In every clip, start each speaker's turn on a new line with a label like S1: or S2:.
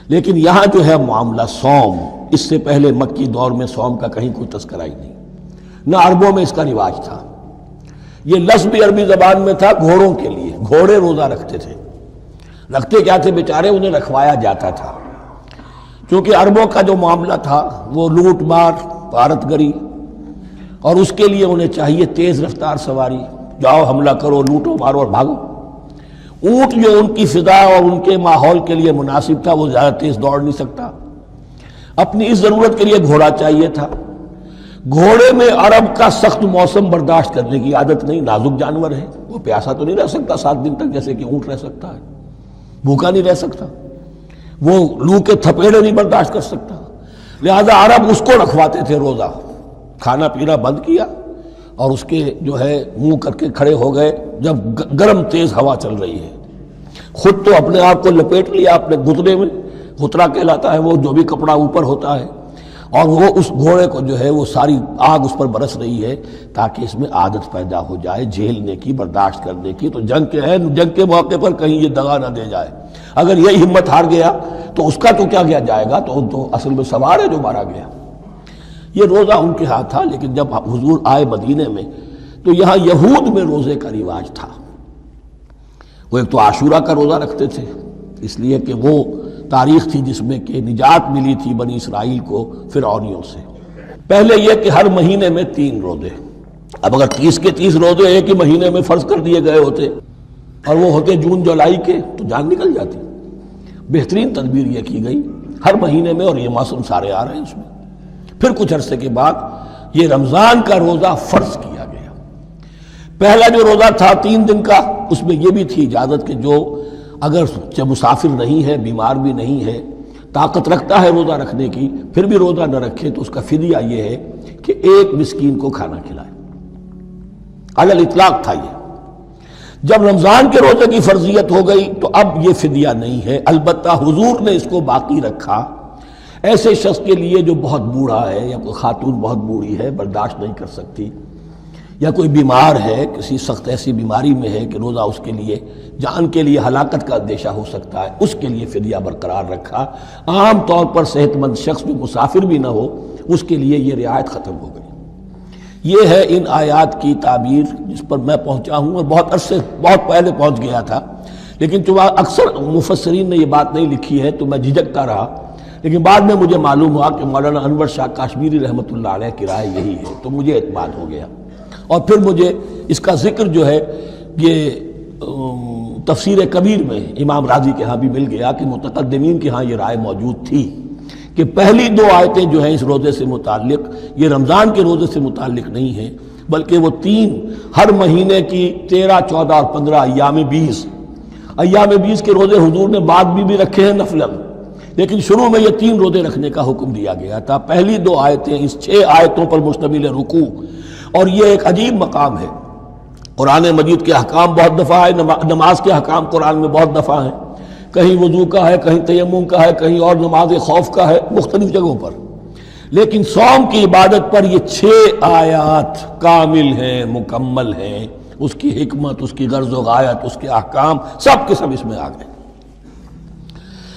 S1: لیکن یہاں جو ہے معاملہ صوم، اس سے پہلے مکی دور میں صوم کا کہیں کوئی تذکرہ ہی نہیں، نہ عربوں میں اس کا رواج تھا۔ یہ لفظ بھی عربی زبان میں تھا گھوڑوں کے لیے، گھوڑے روزہ رکھتے تھے۔ رکھتے کیا تھے بیچارے؟ انہیں رکھوایا جاتا تھا، کیونکہ عربوں کا جو معاملہ تھا وہ لوٹ مار، غارت گری، اور اس کے لیے انہیں چاہیے تیز رفتار سواری، جاؤ حملہ کرو، لوٹو مارو اور بھاگو۔ اونٹ جو ان کی فضا اور ان کے ماحول کے لیے مناسب تھا وہ زیادہ تیز دوڑ نہیں سکتا، اپنی اس ضرورت کے لیے گھوڑا چاہیے تھا۔ گھوڑے میں عرب کا سخت موسم برداشت کرنے کی عادت نہیں، نازک جانور ہے، وہ پیاسا تو نہیں رہ سکتا 7 دن تک جیسے کہ اونٹ رہ سکتا ہے، بھوکا نہیں رہ سکتا، وہ لو کے تھپیڑے نہیں برداشت کر سکتا، لہذا عرب اس کو رکھواتے تھے روزہ۔ کھانا پینا بند کیا اور اس کے جو ہے منہ کر کے کھڑے ہو گئے جب گرم تیز ہوا چل رہی ہے، خود تو اپنے آپ کو لپیٹ لیا اپنے گھٹنے میں، غترہ کہلاتا ہے وہ جو بھی کپڑا اوپر ہوتا ہے، اور وہ اس گھوڑے کو جو ہے وہ ساری آگ اس پر برس رہی ہے تاکہ اس میں عادت پیدا ہو جائے جھیلنے کی، برداشت کرنے کی۔ تو جنگ کے موقع پر کہیں یہ دغا نہ دے جائے، اگر یہ ہمت ہار گیا تو اس کا تو کیا کیا جائے گا، تو اصل میں سوار ہے جو مارا گیا۔ یہ روزہ ان کے ہاتھ تھا، لیکن جب حضور آئے مدینے میں تو یہاں یہود میں روزے کا رواج تھا۔ وہ ایک تو عاشورہ کا روزہ رکھتے تھے، اس لیے کہ وہ تاریخ تھی جس میں کہ نجات ملی تھی بنی اسرائیل کو فرعونیوں سے۔ پہلے یہ کہ ہر مہینے میں 3 روزے، اب اگر 30 کے 30 روزے ایک ہی مہینے میں فرض کر دیے گئے ہوتے اور وہ ہوتے جون جولائی کے تو جان نکل جاتی۔ بہترین تدبیر یہ کی گئی ہر مہینے میں، اور یہ موسم سارے آ رہے ہیں اس میں۔ پھر کچھ عرصے کے بعد یہ رمضان کا روزہ فرض کیا گیا۔ پہلا جو روزہ تھا 3 دن کا، اس میں یہ بھی تھی اجازت کہ جو اگر مسافر نہیں ہے، بیمار بھی نہیں ہے، طاقت رکھتا ہے روزہ رکھنے کی، پھر بھی روزہ نہ رکھے تو اس کا فدیہ یہ ہے کہ 1 مسکین کو کھانا کھلائے۔ علی الاطلاق تھا یہ۔ جب رمضان کے روزے کی فرضیت ہو گئی تو اب یہ فدیہ نہیں ہے، البتہ حضور نے اس کو باقی رکھا ایسے شخص کے لیے جو بہت بوڑھا ہے، یا کوئی خاتون بہت بوڑھی ہے برداشت نہیں کر سکتی، یا کوئی بیمار ہے، کسی سخت ایسی بیماری میں ہے کہ روزہ اس کے لیے جان کے لیے ہلاکت کا اندیشہ ہو سکتا ہے، اس کے لیے فدیہ برقرار رکھا۔ عام طور پر صحت مند شخص جو مسافر بھی نہ ہو اس کے لیے یہ رعایت ختم ہو گئی۔ یہ ہے ان آیات کی تعبیر جس پر میں پہنچا ہوں، اور بہت پہلے پہنچ گیا تھا، لیکن چونکہ اکثر مفسرین نے یہ بات نہیں لکھی ہے تو میں جھجکتا رہا، لیکن بعد میں مجھے معلوم ہوا کہ مولانا انور شاہ کاشمیری رحمۃ اللہ علیہ کی رائے یہی ہے، تو مجھے اعتماد ہو گیا۔ اور پھر مجھے اس کا ذکر جو ہے یہ تفسیر کبیر میں امام راضی کے ہاں بھی مل گیا کہ متقدمین کے ہاں یہ رائے موجود تھی کہ پہلی 2 آیتیں جو ہیں اس روزے سے متعلق یہ رمضان کے روزے سے متعلق نہیں ہیں، بلکہ وہ 3 ہر مہینے کی 13، 14 اور 15 ایام 20 کے روزے حضور نے بعد بھی رکھے ہیں نفلاً، لیکن شروع میں یہ 3 روزے رکھنے کا حکم دیا گیا تھا۔ پہلی 2 آیتیں اس 6 آیتوں پر مشتمل رکوع، اور یہ ایک عجیب مقام ہے۔ قرآن مجید کے احکام بہت دفعہ ہے، نماز کے احکام قرآن میں بہت دفعہ ہیں، کہیں وضو کا ہے، کہیں تیمم کا ہے، کہیں اور نماز خوف کا ہے، مختلف جگہوں پر، لیکن صوم کی عبادت پر یہ 6 آیات کامل ہیں، مکمل ہیں، اس کی حکمت، اس کی غرض و غایت، اس کے احکام سب کے سب اس میں آ گئے۔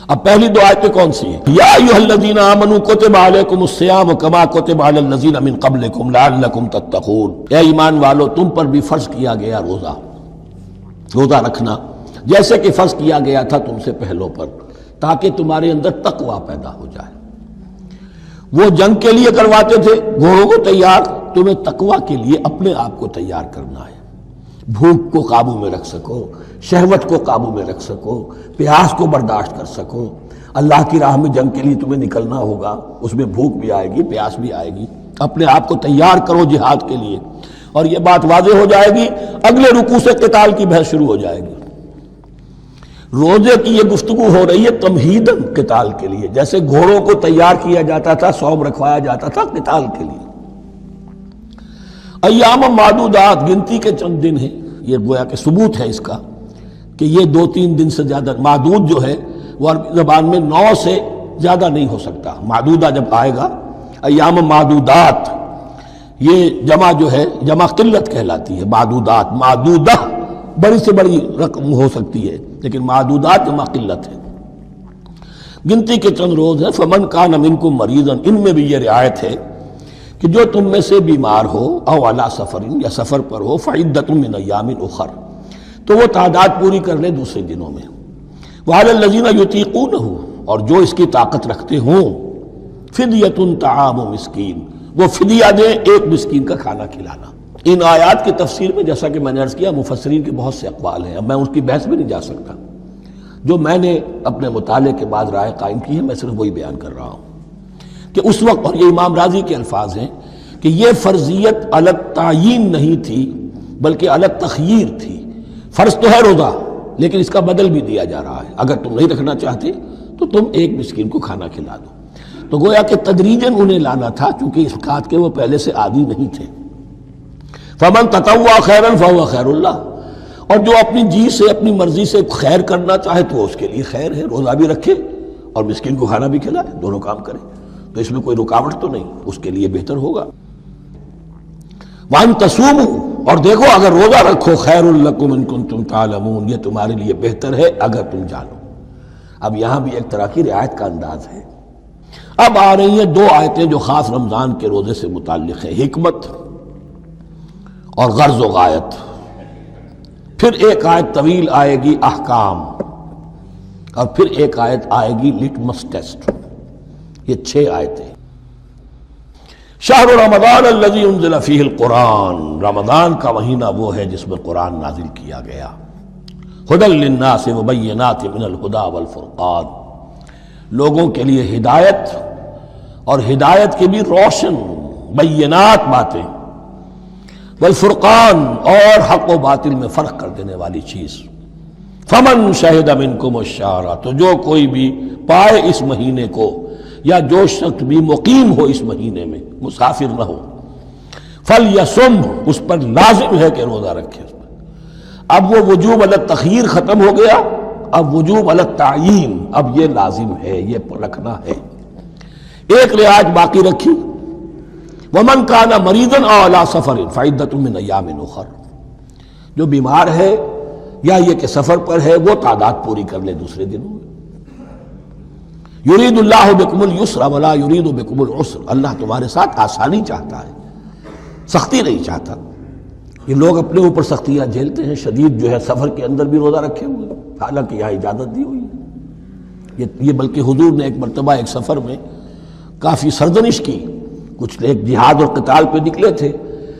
S1: اب پہلی 2 آیتیں کون سی ہیں؟ یا ایھا الذین آمنوا کتب علیکم الصیام کما کتب علی الذین من قبلکم لعلکم تتقون، اے ایمان والو تم پر بھی فرض کیا گیا روزہ رکھنا جیسے کہ فرض کیا گیا تھا تم سے پہلوں پر، تاکہ تمہارے اندر تقوی پیدا ہو جائے۔ وہ جنگ کے لیے کرواتے تھے گھوڑوں کو تیار، تمہیں تقوی کے لیے اپنے آپ کو تیار کرنا ہے، بھوک کو قابو میں رکھ سکو، شہوت کو قابو میں رکھ سکو، پیاس کو برداشت کر سکو۔ اللہ کی راہ میں جنگ کے لیے تمہیں نکلنا ہوگا، اس میں بھوک بھی آئے گی، پیاس بھی آئے گی، اپنے آپ کو تیار کرو جہاد کے لیے۔ اور یہ بات واضح ہو جائے گی، اگلے رکوع سے قتال کی بحث شروع ہو جائے گی۔ روزے کی یہ گفتگو ہو رہی ہے تمہیداً قتال کے لیے، جیسے گھوڑوں کو تیار کیا جاتا تھا، صوم رکھوایا جاتا تھا قتال کے لیے۔ ایام معدودات، گنتی کے چند دن ہیں، یہ گویا کہ ثبوت ہے اس کا کہ یہ 2-3 دن سے زیادہ، معدود جو ہے وہ عربی زبان میں 9 سے زیادہ نہیں ہو سکتا۔ معدودہ جب آئے گا، ایام معدودات، یہ جمع جو ہے جمع قلت کہلاتی ہے، معدودات، معدودہ بڑی سے بڑی رقم ہو سکتی ہے، لیکن معدودات جمع قلت ہے۔ گنتی کے چند روز ہیں. فمن کان منکم مریضا، ان میں بھی یہ رعایت ہے کہ جو تم میں سے بیمار ہو او علی سفر، یا سفر پر ہو، فعدۃ من ایام اخر، تو وہ تعداد پوری کر لے دوسرے دنوں میں. وعلی الذین یطیقونہ، اور جو اس کی طاقت رکھتے ہوں، فدیۃ طعام مسکین، وہ فدیہ دیں ایک مسکین کا کھانا کھلانا. ان آیات کی تفسیر میں جیسا کہ میں نے عرض کیا مفسرین کے بہت سے اقوال ہیں، اب میں اس کی بحث میں نہیں جا سکتا. جو میں نے اپنے مطالعے کے بعد رائے قائم کی ہے میں صرف وہی بیان کر رہا ہوں کہ اس وقت، اور یہ امام راضی کے الفاظ ہیں کہ یہ فرضیت الگ تعیین نہیں تھی بلکہ الگ تخییر تھی. فرض تو ہے روزہ، لیکن اس کا بدل بھی دیا جا رہا ہے، اگر تم نہیں رکھنا چاہتے تو تم ایک مسکین کو کھانا کھلا دو. تو گویا کہ تدریجاً انہیں لانا تھا چونکہ اس بات کے وہ پہلے سے عادی نہیں تھے. فمن تطوع خیرا فهو خیر اللہ، اور جو اپنی جی سے اپنی مرضی سے خیر کرنا چاہے تو اس کے لیے خیر ہے، روزہ بھی رکھے اور مسکین کو کھانا بھی کھلائے، دونوں کام کرے، تو اس میں کوئی رکاوٹ تو نہیں، اس کے لیے بہتر ہوگا. وَأَن تَصُومُوا، اور دیکھو اگر روزہ رکھو، خیر لکم ان کنتم تعلمون، یہ تمہارے لیے بہتر ہے اگر تم جانو. اب یہاں بھی ایک طرح کی رعایت کا انداز ہے. اب آ رہی ہیں دو آیتیں جو خاص رمضان کے روزے سے متعلق ہیں، حکمت اور غرض و غایت. پھر ایک آیت طویل آئے گی احکام، اور پھر ایک آیت آئے گی لٹمس ٹیسٹ. یہ 6 آیتیں. شہر رمضان الذی انزل فیہ القرآن، رمضان کا مہینہ وہ ہے جس میں قرآن نازل کیا گیا. ھدی للناس وبینات من الھدی والفرقان، لوگوں کے لیے ہدایت، اور ہدایت کی بھی روشن بینات باتیں، والفرقان، اور حق و باطل میں فرق کر دینے والی چیز. فمن شہد منکم الشہر، تو جو کوئی بھی پائے اس مہینے کو، یا جو شخص بھی مقیم ہو اس مہینے میں، مسافر نہ ہو، فلیصم، اس پر لازم ہے کہ روزہ رکھے. اب وہ وجوب علی التخییر ختم ہو گیا، اب وجوب علی التعیین، اب یہ لازم ہے، یہ رکھنا ہے. ایک رعایت باقی رکھی، ومن کان مریضا او علی سفر فعدۃ من ایام اخر، جو بیمار ہے یا یہ کہ سفر پر ہے وہ تعداد پوری کر لے دوسرے دنوں میں. یرید اللہ بکم الیسر ولا یرید بکم العسر، اللہ تمہارے ساتھ آسانی چاہتا ہے، سختی نہیں چاہتا. یہ لوگ اپنے اوپر سختیاں جھیلتے ہیں، شدید جو ہے سفر کے اندر بھی روزہ رکھے ہوئے، حالانکہ یہاں اجازت دی ہوئی ہے. یہ بلکہ حضور نے ایک مرتبہ ایک سفر میں کافی سرزنش کی، کچھ ایک جہاد اور قتال پہ نکلے تھے،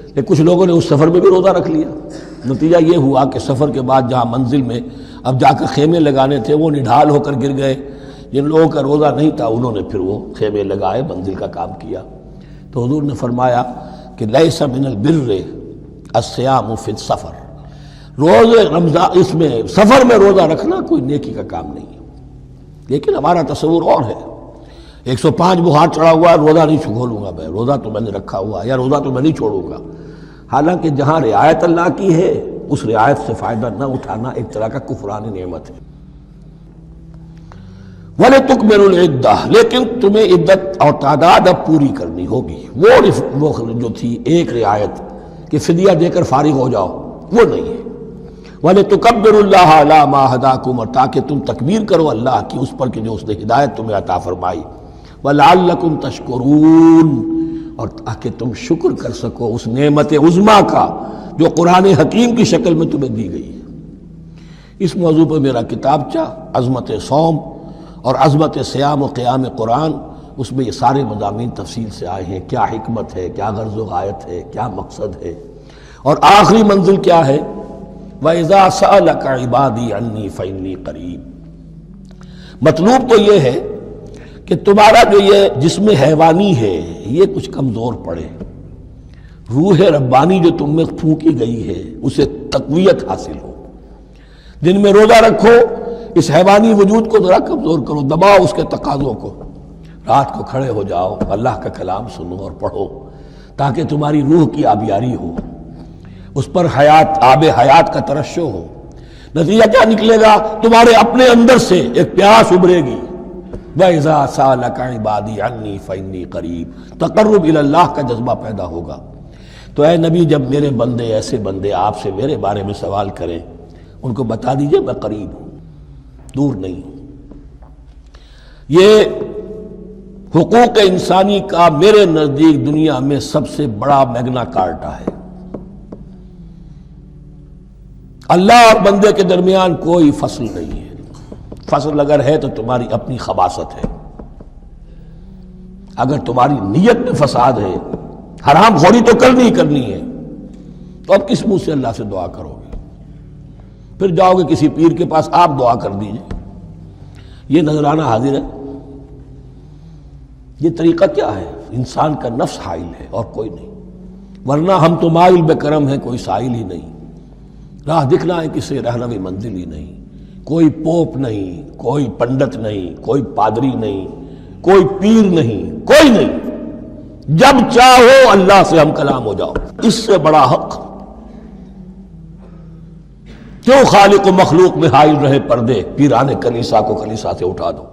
S1: لیکن کچھ لوگوں نے اس سفر میں بھی روزہ رکھ لیا. نتیجہ یہ ہوا کہ سفر کے بعد جہاں منزل میں اب جا کر خیمے لگانے تھے وہ نڈھال ہو کر گر گئے. جن لوگوں کا روزہ نہیں تھا انہوں نے پھر وہ خیمے لگائے، منزل کا کام کیا. تو حضور نے فرمایا کہ لیس من البر الصیام فی السفر، روزے رمضان اس میں سفر میں روزہ رکھنا کوئی نیکی کا کام نہیں ہے. لیکن ہمارا تصور اور ہے، 105 بخار چڑھا ہوا ہے، روزہ نہیں کھولوں گا میں، روزہ تو میں نے رکھا ہوا ہے، یا روزہ تو میں نہیں چھوڑوں گا. حالانکہ جہاں رعایت اللہ کی ہے اس رعایت سے فائدہ نہ اٹھانا ایک طرح کا کفران نعمت ہے. وَلِتُكْمِلُوا الْعِدَّةَ، لیکن تمہیں عدت اور تعداد اب پوری کرنی ہوگی. وہ جو تھی ایک رعایت کہ فدیہ دے کر فارغ ہو جاؤ، وہ نہیں ہے. وَلِتُكَبِّرُوا اللَّهَ عَلَىٰ مَا هَدَاكُمْ، اور تاکہ تم تکبیر کرو اللہ کی اس پر کہ جو اس نے ہدایت تمہیں عطا فرمائی. وَلَعَلَّكُمْ تَشْكُرُونَ، اور تاکہ تم شکر کر سکو اس نعمت عظمیٰ کا جو قرآن حکیم کی شکل میں تمہیں دی گئی ہے. اس موضوع پر میرا کتابچہ عظمت صوم اور عظمت صیام و قیام قرآن، اس میں یہ سارے مضامین تفصیل سے آئے ہیں. کیا حکمت ہے، کیا غرض و غایت ہے، کیا مقصد ہے، اور آخری منزل کیا ہے. وَإِذَا سَأَلَكَ عِبَادِي عَنِّي فَإِنِّي قَرِيبٌ. مطلوب تو یہ ہے کہ تمہارا جو یہ جسم حیوانی ہے یہ کچھ کمزور پڑے، روح ربانی جو تم میں پھونکی گئی ہے اسے تقویت حاصل ہو. دن میں روزہ رکھو، اس حیوانی وجود کو ذرا کمزور کرو، دباؤ اس کے تقاضوں کو. رات کو کھڑے ہو جاؤ، اللہ کا کلام سنو اور پڑھو تاکہ تمہاری روح کی آبیاری ہو، اس پر حیات، آب حیات کا ترشح ہو. نتیجہ کیا نکلے گا؟ تمہارے اپنے اندر سے ایک پیاس ابھرے گی. وَإِذَا سَأَلَكَ عِبَادِي عَنِّي فَإِنِّي قَرِيبٌ، تقرب الی اللہ کا جذبہ پیدا ہوگا. تو اے نبی، جب میرے بندے، ایسے بندے آپ سے میرے بارے میں سوال کریں، ان کو بتا دیجئے میں قریب ہوں، دور نہیں ہوں. یہ حقوق انسانی کا میرے نزدیک دنیا میں سب سے بڑا میگنا کارٹا ہے۔ اللہ اور بندے کے درمیان کوئی فصل نہیں ہے، فصل اگر ہے تو تمہاری اپنی خباثت ہے، اگر تمہاری نیت میں فساد ہے، حرام خوری تو کرنی ہی کرنی ہے، تو اب کس منہ سے اللہ سے دعا کرو گے؟ پھر جاؤ گے کسی پیر کے پاس، آپ دعا کر دیجئے، یہ نذرانہ حاضر ہے؟ یہ طریقہ کیا ہے؟ انسان کا نفس حائل ہے اور کوئی نہیں، ورنہ ہم تو مائل بے کرم ہیں، کوئی سائل ہی نہیں، راہ دکھنا ہے کسی رہنوی منزل ہی نہیں، کوئی پوپ نہیں، کوئی پنڈت نہیں، کوئی پادری نہیں، کوئی پیر نہیں، کوئی نہیں، جب چاہو اللہ سے ہم کلام ہو جاؤ، اس سے بڑا حق کیوں خالق و مخلوق میں حائل رہے پردے؟ پیران کلیسا کو کلیسا سے اٹھا دو۔